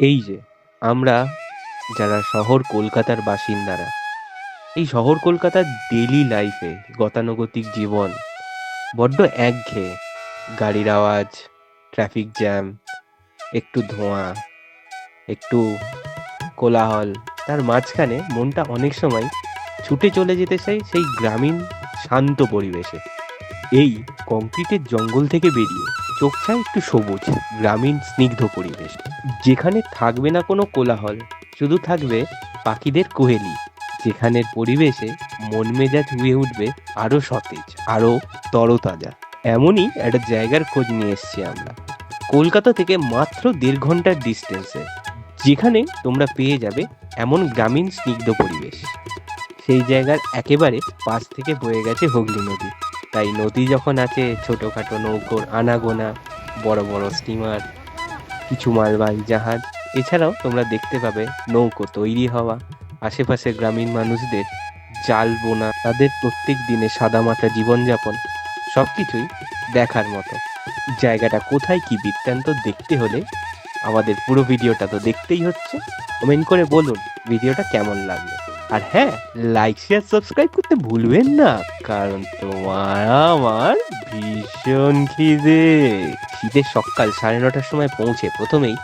এই যে আমরা যারা শহর কলকাতার বাসিন্দারা, এই শহর কলকাতার ডেইলি লাইফে গতানুগতিক জীবন বড্ড একঘেয়ে। গাড়ির আওয়াজ, ট্রাফিক জ্যাম, একটু ধোঁয়া, একটু কোলাহল, তার মাঝখানে মনটা অনেক সময় ছুটে চলে যেতে চাই সেই গ্রামীণ শান্ত পরিবেশে। এই কংক্রিটের জঙ্গল থেকে বেরিয়ে চোখ চায় একটু সবুজ, গ্রামীণ স্নিগ্ধ পরিবেশ, যেখানে থাকবে না কোনো কোলাহল, শুধু থাকবে পাখিদের কোহেলি, যেখানের পরিবেশে মন মেজাজ হয়ে উঠবে আরো সতেজ, আরো তরতাজা। এমনই একটা জায়গার খোঁজ নিয়ে এসেছি আমরা, কলকাতা থেকে মাত্র 1.5 ঘন্টার ডিস্টেন্সে, যেখানে তোমরা পেয়ে যাবে এমন গ্রামীণ স্নিগ্ধ পরিবেশ। সেই জায়গার একেবারে পাশ থেকে বয়ে গেছে হুগলি নদী। তাই নদী যখন আছে, ছোটোখাটো নৌকোর আনাগোনা, বড় বড় স্টিমার, কিছু মালবাহী জাহাজ, এছাড়াও তোমরা দেখতে পাবে নৌকো তৈরি হওয়া, আশেপাশে গ্রামীণ মানুষদের জাল বোনা, তাদের প্রত্যেক দিনে সাদামাটা জীবনযাপন, সব কিছুই দেখার মতো। জায়গাটা কোথায় কি বৃত্তান্ত দেখতে হলে আমাদের পুরো ভিডিওটা তো দেখতেই হচ্ছে। কমেন্ট করে বলুন ভিডিওটা কেমন লাগলো। আর হ্যাঁ, লাইক শেয়ার সাবস্ক্রাইব করতে ভুলবেন না, কারণ তোমার আমার ভীষণ খিদে। শীতের সকাল 9:30টার সময় পৌঁছে প্রথমেই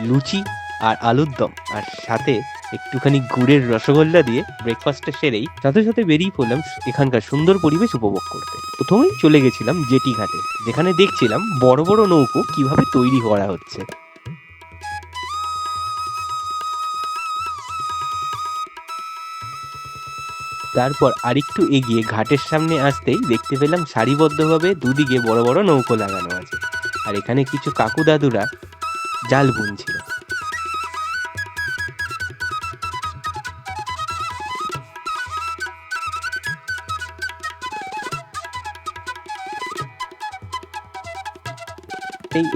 লুচি আর আলুর দম, আর সাথে একটুখানি গুড়ের রসগোল্লা দিয়ে ব্রেকফাস্টটা সেরেই সাথে সাথে বেরিয়ে পড়লাম এখানকার সুন্দর পরিবেশ উপভোগ করতে। প্রথমেই চলে গেছিলাম জেটি ঘাটে, যেখানে দেখছিলাম বড় বড় নৌকো কিভাবে তৈরি করা হচ্ছে। তারপর আরেকটু এগিয়ে ঘাটের সামনে আসতেই দেখতে পেলাম সারিবদ্ধভাবে দুদিকে বড় বড় নৌকো লাগানো আছে, আর এখানে কিছু কাকু দাদুরা জাল বুনছিল।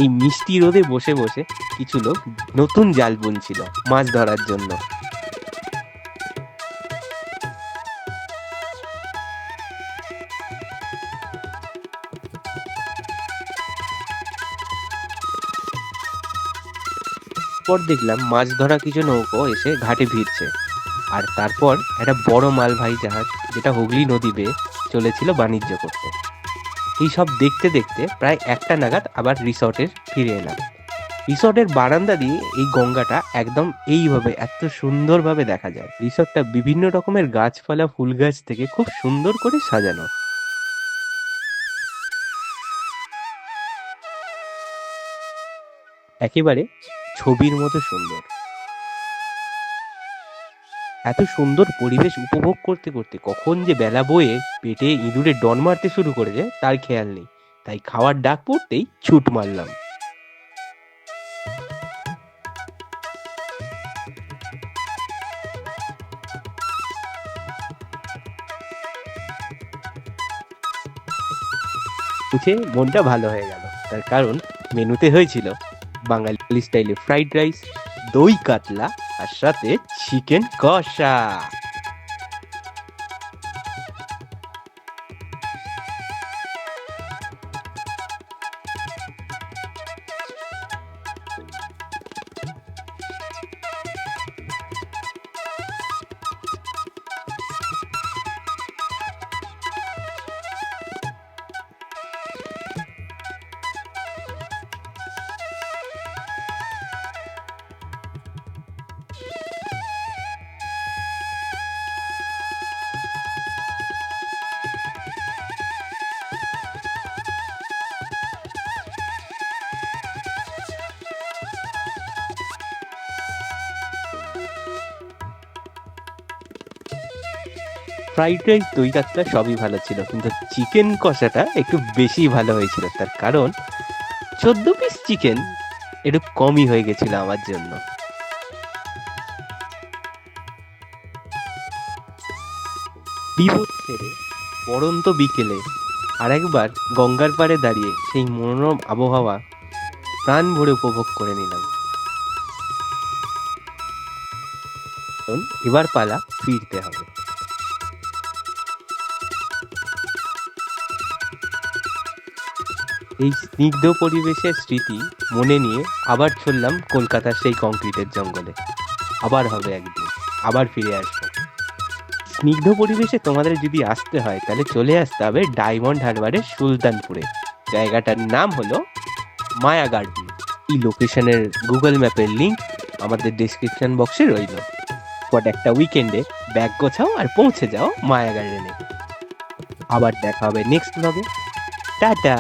এই মিষ্টি রোদে বসে বসে কিছু লোক নতুন জাল বুনছিল মাছ ধরার জন্য। পর দেখলাম মাছ ধরা কিছু নৌকো এসে ঘাটে ভিড়ছে, আর তারপর একটা বড় মালবাহী জাহাজ, যেটা হুগলি নদী বেয়ে চলেছিল বাণিজ্য করতে। এই সব দেখতে দেখতে প্রায় 1টা নাগাদ আবার রিসর্টের ফিরে এলাম। রিসর্টের বারান্দা দিয়ে এই গঙ্গাটা একদম এইভাবে এত সুন্দরভাবে দেখা যায়। রিসর্টটা বিভিন্ন রকমের গাছপালা, ফুল গাছ থেকে খুব সুন্দর করে সাজানো, একেবারে ছবির মতো সুন্দর। এত সুন্দর পরিবেশ উপভোগ করতে করতে কখন যে বেলা বয়ে পেটে ইঁদুরে ডন মারতে শুরু করেছে তার খেয়াল নেই। তাই খাওয়ার ডাক পড়তেই ছুট মারলাম। উঠে মনটা ভালো হয়ে গেল, তার কারণ মেনুতে হয়েছিল বাঙালি স্টাইলে ফ্রাইড রাইস, দই কাতলা, আর সাথে চিকেন কষা। ফ্রাইড রাইস, দই কাতলা সবই ভালো ছিল, কিন্তু চিকেন কষাটা একটু বেশি ভালো হয়েছিল। তার কারণ 14 পিস চিকেন একটু কমই হয়ে গেছিল আমার জন্য। বিপদ ছেড়ে পড়ন্ত বিকেলে আরেকবার গঙ্গার পাড়ে দাঁড়িয়ে সেই মনোরম আবহাওয়া প্রাণ ভরে উপভোগ করে নিলাম। কারণ এবার পালা ফিরতে হবে। এই স্নিগ্ধ পরিবেশের স্মৃতি মনে নিয়ে আবার চললাম কলকাতার সেই কংক্রিটের জঙ্গলে। আবার হবে একদিন, আবার ফিরে আসবো। স্নিগ্ধ পরিবেশে তোমাদের যদি আসতে হয় তাহলে চলে আসতে হবে ডায়মন্ড হারবারের সুলতানপুরে। জায়গাটার নাম হলো মায়া গার্ডেন। এই লোকেশনের গুগল ম্যাপের লিংক আমাদের ডেসক্রিপশন বক্সে রইল। পর একটা উইকেন্ডে ব্যাগ গোছাও আর পৌঁছে যাও মায়া গার্ডেনে। আবার দেখা হবে নেক্সট ব্লগে। টাটা।